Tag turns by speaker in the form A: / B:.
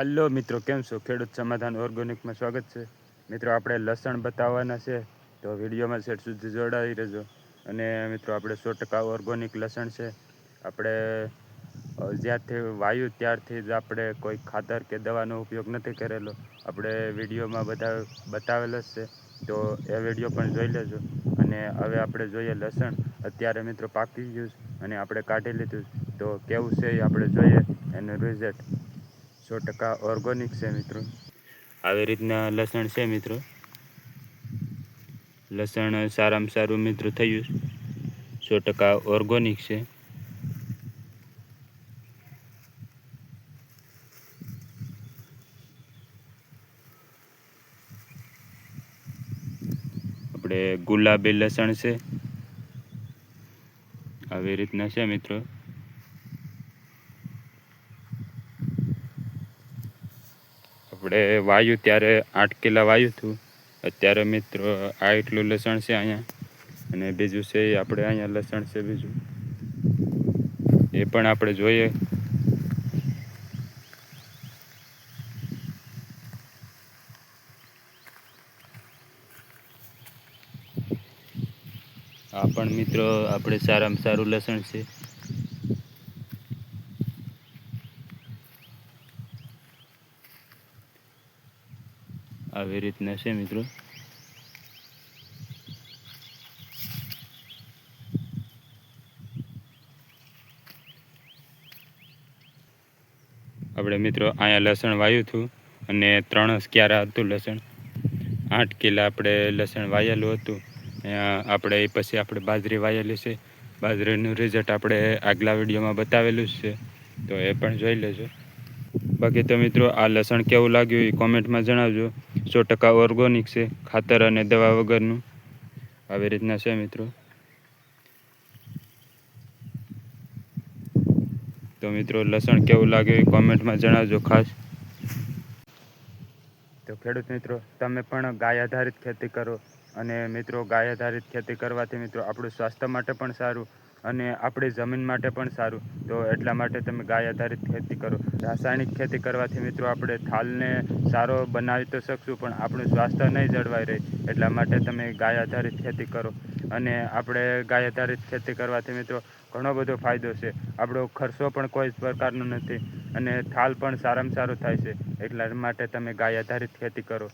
A: Hello મિત્રો, કેમ છો? ખેડૂત સમાધાન ઓર્ગેનિકમાં સ્વાગત છે. મિત્રો, આપણે લસણ બતાવવાના છે, તો વિડીયોમાં છેક સુધી જોડાઈ રહેજો. અને મિત્રો, આપણે 100% ઓર્ગેનિક લસણ છે. આપણે જ્યારથી વાયુ ત્યારથી જ આપણે કોઈ ખાતર કે દવાનો ઉપયોગ નથી કરેલો. આપણે વિડીયોમાં બતાવેલો જ છે, તો એ વિડીયો પણ જોઈ લેજો. અને હવે આપણે જોઈએ લસણ. અત્યારે મિત્રો પાકી ગયું અને આપણે કાઢી લીધું, તો કેવું છે એ આપણે જોઈએ એનું રિઝલ્ટ. 100% ઓર્ગેનિક છે મિત્રો. આવી રીતના લસણ છે મિત્રો. લસણ સારામાં સારું મિત્રો થયું, 100% ઓર્ગેનિક છે. આપણે ગુલાબી લસણ છે, આવી રીતના છે મિત્રો. આપણે વાયુ ત્યારે 8 કિલા વાયુ હતું, અત્યારે મિત્રો આ એટલું લસણ છે અહીંયા. અને બીજું છે આપણે અહીંયા લસણ છે બીજું, એ પણ આપણે જોઈએ. આ પણ મિત્રો આપણે સારામાં સારું લસણ છે. આવી રીતના છે મિત્રો. આપણે મિત્રો અહીંયા લસણ વાવ્યું હતું અને 3 ક્યારા હતું લસણ. 8 કિલા આપણે લસણ વાયેલું હતું. આપણે પછી આપણે બાજરી વાયેલી છે. બાજરીનું રિઝલ્ટ આપણે આગલા વિડીયોમાં બતાવેલું જ છે, તો એ પણ જોઈ લેજો. બાકી તો મિત્રો, આ લસણ કેવું લાગ્યું એ કોમેન્ટમાં જણાવજો. 100% ઓર્ગેનિક છે, ખાતર અને દવા વગરનું. આવી રીતના છે મિત્રો. તો મિત્રો, લસણ કેવું લાગ્યું એ કોમેન્ટમાં જણાવજો ખાસ. તો ખેડૂત મિત્રો, તમે પણ ગાય આધારિત ખેતી કરો. અને મિત્રો, ગાય આધારિત ખેતી કરવાથી મિત્રો આપણું સ્વાસ્થ્ય માટે પણ સારું અને આપણી જમીન માટે પણ સારું. તો એટલા માટે તમે ગાય આધારિત ખેતી કરો. રાસાયણિક ખેતી કરવાથી મિત્રો આપણે થાલને સારો બનાવી તો શકશું, પણ આપણું સ્વાસ્થ્ય નહીં જળવાઈ રહે. એટલા માટે તમે ગાય આધારિત ખેતી કરો. અને આપણે ગાય આધારિત ખેતી કરવાથી મિત્રો ઘણો બધો ફાયદો છે. આપણો ખર્ચો પણ કોઈ પ્રકારનો નથી અને થાલ પણ સારામાં સારો થાય છે. એટલા માટે તમે ગાય આધારિત ખેતી કરો.